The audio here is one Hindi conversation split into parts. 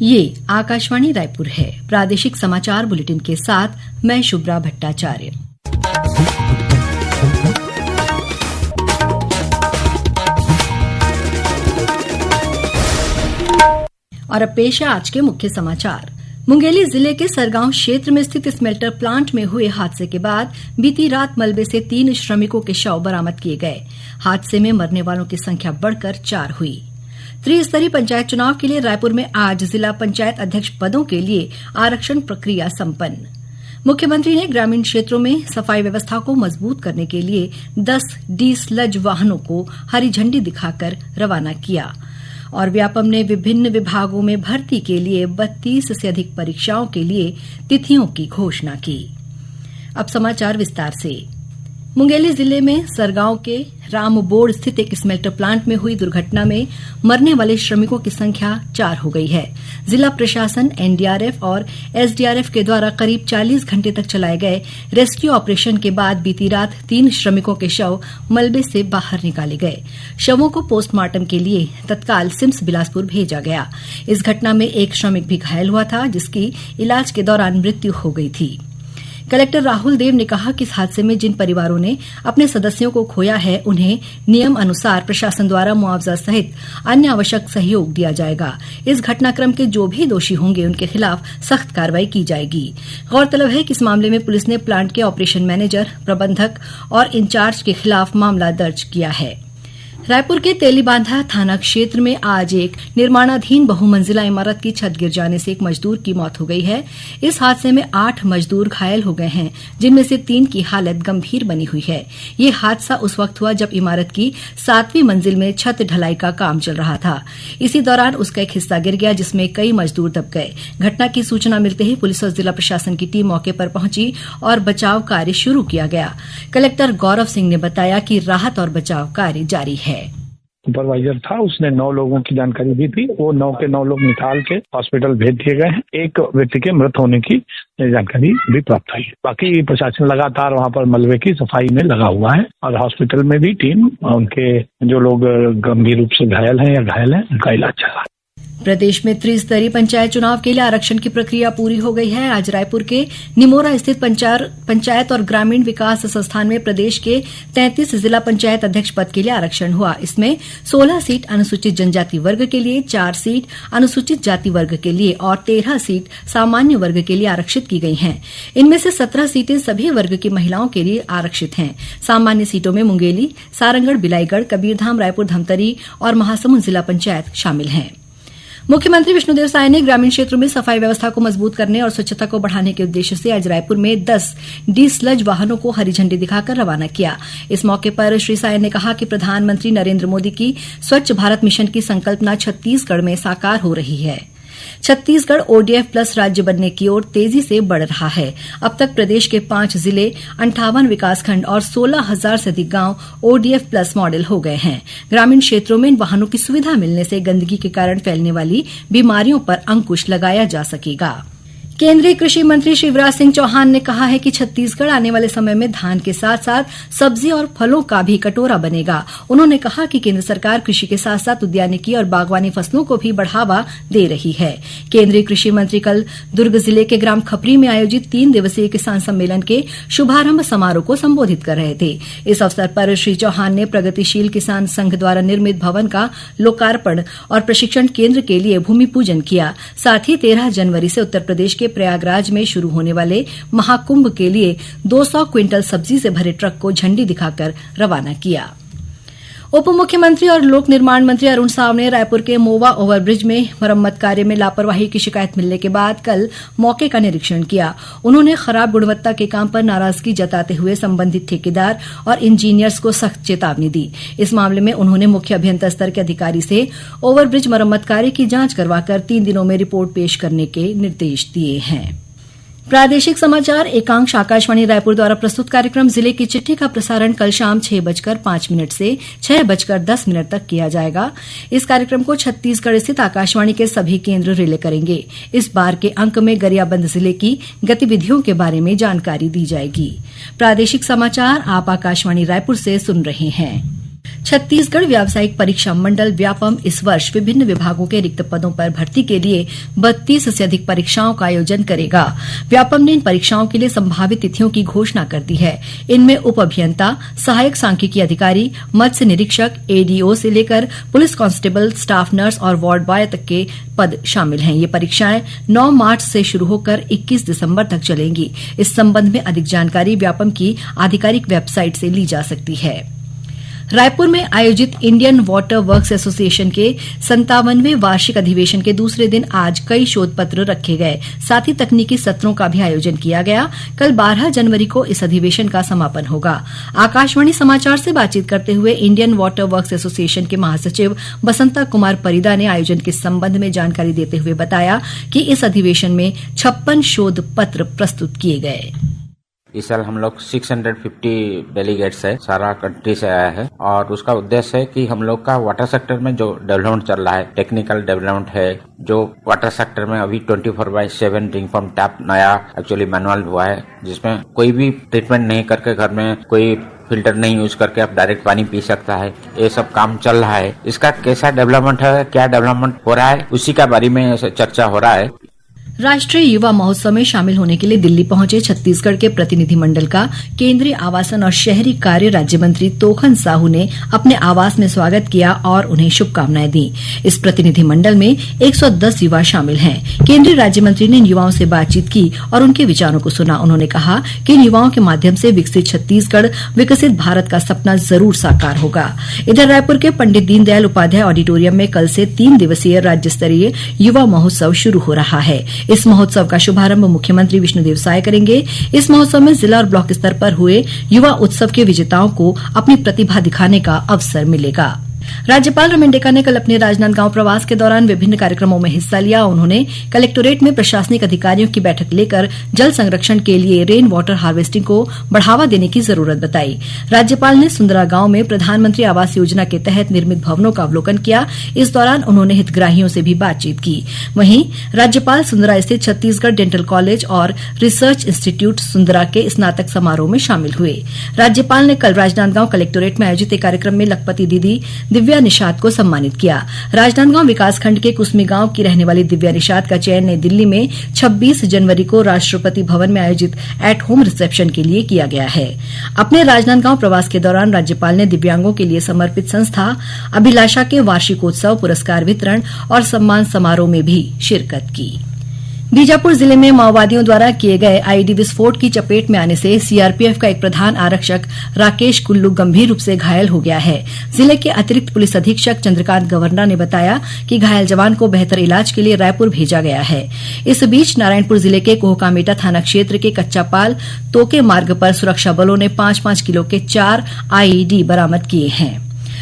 ये आकाशवाणी रायपुर है। प्रादेशिक समाचार बुलेटिन के साथ मैं शुभ्रा भट्टाचार्य। और अब पेश है आज के मुख्य समाचार। मुंगेली जिले के सरगांव क्षेत्र में स्थित स्मेल्टर प्लांट में हुए हादसे के बाद बीती रात मलबे से 3 श्रमिकों के शव बरामद किए गए। हादसे में मरने वालों की संख्या बढ़कर 4 हुई। त्रिस्तरीय पंचायत चुनाव के लिए रायपुर में आज जिला पंचायत अध्यक्ष पदों के लिए आरक्षण प्रक्रिया संपन्न। मुख्यमंत्री ने ग्रामीण क्षेत्रों में सफाई व्यवस्था को मजबूत करने के लिए 10 डी स्लज वाहनों को हरी झंडी दिखाकर रवाना किया। और व्यापम ने विभिन्न विभागों में भर्ती के लिए 32 से अधिक परीक्षाओं के लिए तिथियों की घोषणा की। अब समाचार विस्तार से। मुंगेली जिले में सरगांव के रामबोड़ स्थित एक स्मेल्टर प्लांट में हुई दुर्घटना में मरने वाले श्रमिकों की संख्या 4 हो गई है। जिला प्रशासन, एनडीआरएफ और एसडीआरएफ के द्वारा करीब 40 घंटे तक चलाए गए रेस्क्यू ऑपरेशन के बाद बीती रात 3 श्रमिकों के शव मलबे से बाहर निकाले गए। शवों को पोस्टमार्टम के लिए तत्काल सिम्स बिलासपुर भेजा गया। इस घटना में एक श्रमिक भी घायल हुआ था, जिसकी इलाज के दौरान मृत्यु हो गई थी। कलेक्टर राहुल देव ने कहा कि इस हादसे में जिन परिवारों ने अपने सदस्यों को खोया है, उन्हें नियम अनुसार प्रशासन द्वारा मुआवजा सहित अन्य आवश्यक सहयोग दिया जाएगा। इस घटनाक्रम के जो भी दोषी होंगे, उनके खिलाफ सख्त कार्रवाई की जाएगी। गौरतलब है कि इस मामले में पुलिस ने प्लांट के ऑपरेशन मैनेजर, प्रबंधक और इंचार्ज के खिलाफ मामला दर्ज किया है। रायपुर के तेलीबांधा थाना क्षेत्र में आज एक निर्माणाधीन बहुमंजिला इमारत की छत गिर जाने से एक मजदूर की मौत हो गई है। इस हादसे में 8 मजदूर घायल हो गए हैं, जिनमें से 3 की हालत गंभीर बनी हुई है। ये हादसा उस वक्त हुआ जब इमारत की 7वीं मंजिल में छत ढलाई का काम चल रहा था। इसी दौरान उसका एक हिस्सा गिर गया, जिसमें कई मजदूर दब गए। घटना की सूचना मिलते ही पुलिस और जिला प्रशासन की टीम मौके पर पहुंची और बचाव कार्य शुरू किया गया। कलेक्टर गौरव सिंह ने बताया कि राहत और बचाव कार्य जारी है। सुपरवाइजर था, उसने 9 लोगों की जानकारी दी थी। वो 9 के 9 लोग निकाल के हॉस्पिटल भेज दिए गए हैं। एक व्यक्ति के मृत होने की जानकारी भी प्राप्त हुई है। बाकी प्रशासन लगातार वहाँ पर मलबे की सफाई में लगा हुआ है और हॉस्पिटल में भी टीम, उनके जो लोग गंभीर रूप से घायल हैं या घायल हैं, उनका इलाज चल रहा है। प्रदेश में त्रिस्तरीय पंचायत चुनाव के लिए आरक्षण की प्रक्रिया पूरी हो गई है। आज रायपुर के निमोरा स्थित पंचायत और ग्रामीण विकास संस्थान में प्रदेश के 33 जिला पंचायत अध्यक्ष पद के लिए आरक्षण हुआ। इसमें 16 सीट अनुसूचित जनजाति वर्ग के लिए, 4 सीट अनुसूचित जाति वर्ग के लिए और 13 सीट सामान्य वर्ग के लिए आरक्षित की गई हैं। इनमें से 17 सीटें सभी वर्ग की महिलाओं के लिए आरक्षित हैं। सामान्य सीटों में मुंगेली, सारंगढ़, बिलाईगढ़, कबीरधाम, रायपुर, धमतरी और महासमुंद जिला पंचायत शामिल हैं। मुख्यमंत्री विष्णुदेव साय ने ग्रामीण क्षेत्रों में सफाई व्यवस्था को मजबूत करने और स्वच्छता को बढ़ाने के उद्देश्य से आज रायपुर में 10 डी स्लज वाहनों को हरी झंडी दिखाकर रवाना किया। इस मौके पर श्री साय ने कहा कि प्रधानमंत्री नरेंद्र मोदी की स्वच्छ भारत मिशन की संकल्पना छत्तीसगढ़ में साकार हो रही है। छत्तीसगढ़ ओडीएफ प्लस राज्य बनने की ओर तेजी से बढ़ रहा है। अब तक प्रदेश के 5 जिले, 58 विकासखंड और 16,000 से अधिक गांव ओडीएफ प्लस मॉडल हो गए हैं। ग्रामीण क्षेत्रों में इन वाहनों की सुविधा मिलने से गंदगी के कारण फैलने वाली बीमारियों पर अंकुश लगाया जा सकेगा। केंद्रीय कृषि मंत्री शिवराज सिंह चौहान ने कहा है कि छत्तीसगढ़ आने वाले समय में धान के साथ साथ सब्जी और फलों का भी कटोरा बनेगा। उन्होंने कहा कि केंद्र सरकार कृषि के साथ साथ उद्यानिकी और बागवानी फसलों को भी बढ़ावा दे रही है। केंद्रीय कृषि मंत्री कल दुर्ग जिले के ग्राम खपरी में आयोजित 3 दिवसीय किसान सम्मेलन के शुभारंभ समारोह को संबोधित कर रहे थे। इस अवसर पर श्री चौहान ने प्रगतिशील किसान संघ द्वारा निर्मित भवन का लोकार्पण और प्रशिक्षण केंद्र के लिए भूमि पूजन किया। साथ ही 13 जनवरी से उत्तर प्रदेश के प्रयागराज में शुरू होने वाले महाकुंभ के लिए 200 क्विंटल सब्जी से भरे ट्रक को झंडी दिखाकर रवाना किया। उप मुख्यमंत्री और लोक निर्माण मंत्री अरुण साव ने रायपुर के मोवा ओवरब्रिज में मरम्मत कार्य में लापरवाही की शिकायत मिलने के बाद कल मौके का निरीक्षण किया। उन्होंने खराब गुणवत्ता के काम पर नाराजगी जताते हुए संबंधित ठेकेदार और इंजीनियर्स को सख्त चेतावनी दी। इस मामले में उन्होंने मुख्य अभियंता स्तर के अधिकारी से ओवरब्रिज मरम्मत कार्य की जांच करवाकर 3 दिनों में रिपोर्ट पेश करने के निर्देश दिए हैं। प्रादेशिक समाचार एकांश आकाशवाणी रायपुर द्वारा प्रस्तुत कार्यक्रम जिले की चिट्ठी का प्रसारण कल शाम 6:05 से 6:10 तक किया जाएगा। इस कार्यक्रम को छत्तीसगढ़ स्थित आकाशवाणी के सभी केंद्र रिले करेंगे। इस बार के अंक में गरियाबंद जिले की गतिविधियों के बारे में जानकारी दी जाएगी। प्रादेशिक समाचार आप आकाशवाणी रायपुर से सुन रहे हैं। छत्तीसगढ़ व्यावसायिक परीक्षा मंडल व्यापम इस वर्ष विभिन्न विभागों के रिक्त पदों पर भर्ती के लिए 32 से अधिक परीक्षाओं का आयोजन करेगा। व्यापम ने इन परीक्षाओं के लिए संभावित तिथियों की घोषणा कर दी है। इनमें उप अभियंता, सहायक सांख्यिकी अधिकारी, मत्स्य निरीक्षक, एडीओ से लेकर पुलिस कांस्टेबल, स्टाफ नर्स और वार्ड बॉय तक के पद शामिल हैं। ये परीक्षाएं 9 मार्च से शुरू होकर 21 दिसंबर तक चलेंगी। इस संबंध में अधिक जानकारी व्यापम की आधिकारिक वेबसाइट से ली जा सकती है। रायपुर में आयोजित इंडियन वाटर वर्क्स एसोसिएशन के 57वें वार्षिक अधिवेशन के दूसरे दिन आज कई शोध पत्र रखे गए। साथ ही तकनीकी सत्रों का भी आयोजन किया गया। कल 12 जनवरी को इस अधिवेशन का समापन होगा। आकाशवाणी समाचार से बातचीत करते हुए इंडियन वाटर वर्क्स एसोसिएशन के महासचिव बसंता कुमार परिदा ने आयोजन के संबंध में जानकारी देते हुए बताया कि इस अधिवेशन में 56 शोध पत्र प्रस्तुत किए गए। इस साल हम लोग 650 डेलीगेट्स है, सारा कंट्री से आया है और उसका उद्देश्य है कि हम लोग का वाटर सेक्टर में जो डेवलपमेंट चल रहा है, टेक्निकल डेवलपमेंट है, जो वाटर सेक्टर में अभी 24/7 ड्रिंक फ्रॉम टैप नया एक्चुअली मैनुअल हुआ है, जिसमें कोई भी ट्रीटमेंट नहीं करके घर में कोई फिल्टर नहीं यूज करके आप डायरेक्ट पानी पी सकता है। ये सब काम चल रहा है। इसका कैसा डेवलपमेंट है, क्या डेवलपमेंट हो रहा है, उसी के बारे में चर्चा हो रहा है। राष्ट्रीय युवा महोत्सव में शामिल होने के लिए दिल्ली पहुंचे छत्तीसगढ़ के प्रतिनिधिमंडल का केंद्रीय आवासन और शहरी कार्य राज्य मंत्री तोखन साहू ने अपने आवास में स्वागत किया और उन्हें शुभकामनाएं दी। इस प्रतिनिधिमंडल में 110 युवा शामिल हैं। केंद्रीय राज्य मंत्री ने इन युवाओं से बातचीत की और उनके विचारों को सुना। उन्होंने कहा कि इन युवाओं के माध्यम से विकसित छत्तीसगढ़, विकसित भारत का सपना जरूर साकार होगा। इधर रायपुर के पंडित दीनदयाल उपाध्याय ऑडिटोरियम में कल से 3 दिवसीय राज्य स्तरीय युवा महोत्सव शुरू हो रहा है। इस महोत्सव का शुभारंभ मुख्यमंत्री विष्णुदेव साय करेंगे। इस महोत्सव में जिला और ब्लॉक स्तर पर हुए युवा उत्सव के विजेताओं को अपनी प्रतिभा दिखाने का अवसर मिलेगा। राज्यपाल रमन डेका ने कल अपने राजनांदगांव प्रवास के दौरान विभिन्न कार्यक्रमों में हिस्सा लिया। उन्होंने कलेक्टोरेट में प्रशासनिक अधिकारियों की बैठक लेकर जल संरक्षण के लिए रेन वाटर हार्वेस्टिंग को बढ़ावा देने की जरूरत बताई। राज्यपाल ने सुंदरा गांव में प्रधानमंत्री आवास योजना के तहत निर्मित भवनों का अवलोकन किया। इस दौरान उन्होंने हितग्राहियों से भी बातचीत की। वहीं राज्यपाल सुंदरा स्थित छत्तीसगढ़ डेंटल कॉलेज और रिसर्च इंस्टीट्यूट सुंदरा के स्नातक समारोह में शामिल हुए। राज्यपाल ने कल राजनांदगांव कलेक्टोरेट में आयोजित एक कार्यक्रम में लखपति दीदी दिव्या निषाद को सम्मानित किया। राजनांदगांव विकासखंड के कुसमी गांव की रहने वाली दिव्या निषाद का चयन नई दिल्ली में 26 जनवरी को राष्ट्रपति भवन में आयोजित एट होम रिसेप्शन के लिए किया गया है। अपने राजनांदगांव प्रवास के दौरान राज्यपाल ने दिव्यांगों के लिए समर्पित संस्था अभिलाषा के वार्षिकोत्सव, पुरस्कार वितरण और सम्मान समारोह में भी शिरकत की। बीजापुर जिले में माओवादियों द्वारा किए गए आईईडी विस्फोट की चपेट में आने से सीआरपीएफ का एक प्रधान आरक्षक राकेश कुल्लू गंभीर रूप से घायल हो गया है। जिले के अतिरिक्त पुलिस अधीक्षक चंद्रकांत गवर्ना ने बताया कि घायल जवान को बेहतर इलाज के लिए रायपुर भेजा गया है। इस बीच नारायणपुर जिले के कोहकामेटा थाना क्षेत्र के कच्चापाल तोके मार्ग पर सुरक्षा बलों ने 5-5 किलो के 4 आईईडी बरामद किए हैं।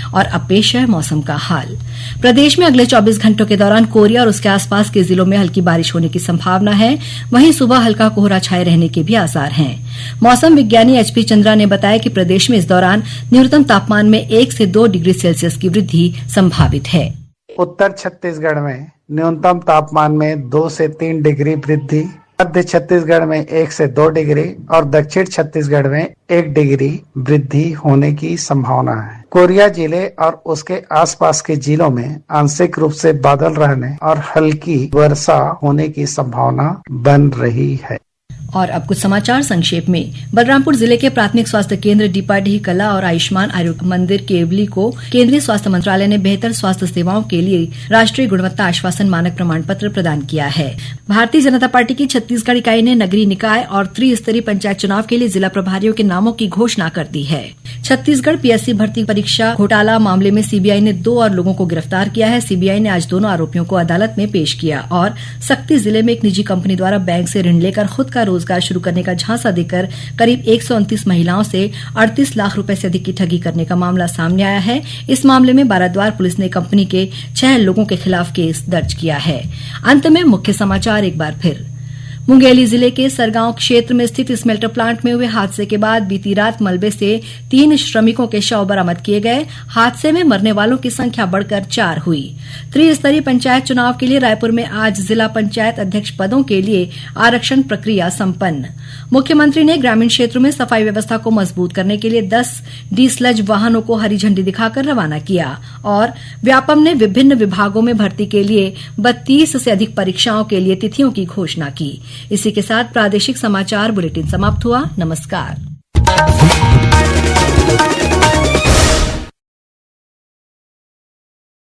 और अब पेश है मौसम का हाल। प्रदेश में अगले 24 घंटों के दौरान कोरिया और उसके आसपास के जिलों में हल्की बारिश होने की संभावना है। वहीं सुबह हल्का कोहरा छाये रहने के भी आसार हैं। मौसम विज्ञानी एचपी चंद्रा ने बताया कि प्रदेश में इस दौरान न्यूनतम तापमान में 1 से 2 डिग्री सेल्सियस की वृद्धि संभावित है। उत्तर छत्तीसगढ़ में न्यूनतम तापमान में 2 से 3 डिग्री वृद्धि, मध्य छत्तीसगढ़ में 1 से 2 डिग्री और दक्षिण छत्तीसगढ़ में 1 डिग्री वृद्धि होने की संभावना है। कोरिया जिले और उसके आसपास के जिलों में आंशिक रूप से बादल रहने और हल्की वर्षा होने की संभावना बन रही है। और अब कुछ समाचार संक्षेप में। बलरामपुर जिले के प्राथमिक स्वास्थ्य केंद्र डीपाडीह कला और आयुष्मान आरोग्य मंदिर केवली को केंद्रीय स्वास्थ्य मंत्रालय ने बेहतर स्वास्थ्य सेवाओं के लिए राष्ट्रीय गुणवत्ता आश्वासन मानक प्रमाण पत्र प्रदान किया है। भारतीय जनता पार्टी की छत्तीसगढ़ इकाई ने नगरीय निकाय और त्रिस्तरीय पंचायत चुनाव के लिए जिला प्रभारियों के नामों की घोषणा कर दी है। छत्तीसगढ़ पीएससी भर्ती परीक्षा घोटाला मामले में सीबीआई ने 2 और लोगों को गिरफ्तार किया है। सीबीआई ने आज दोनों आरोपियों को अदालत में पेश किया और सक्ती जिले में एक निजी कंपनी द्वारा बैंक से ऋण लेकर खुद का रोजगार शुरू करने का झांसा देकर करीब 129 महिलाओं से 38 लाख रुपए से अधिक की ठगी करने का मामला सामने आया है। इस मामले में बाराद्वार पुलिस ने कंपनी के 6 लोगों के खिलाफ केस दर्ज किया है। अंत में मुख्य समाचार एक बार फिर। मुंगेली जिले के सरगांव क्षेत्र में स्थित स्मेल्टर प्लांट में हुए हादसे के बाद बीती रात मलबे से 3 श्रमिकों के शव बरामद किए गए। हादसे में मरने वालों की संख्या बढ़कर 4 हुई। त्रिस्तरीय पंचायत चुनाव के लिए रायपुर में आज जिला पंचायत अध्यक्ष पदों के लिए आरक्षण प्रक्रिया संपन्न। मुख्यमंत्री ने ग्रामीण क्षेत्रों में सफाई व्यवस्था को मजबूत करने के लिए 10 डीसलज वाहनों को हरी झंडी दिखाकर रवाना किया और व्यापम ने विभिन्न विभागों में भर्ती के लिए 32 से अधिक परीक्षाओं के लिए तिथियों की घोषणा की। इसी के साथ प्रादेशिक समाचार बुलेटिन समाप्त हुआ। नमस्कार।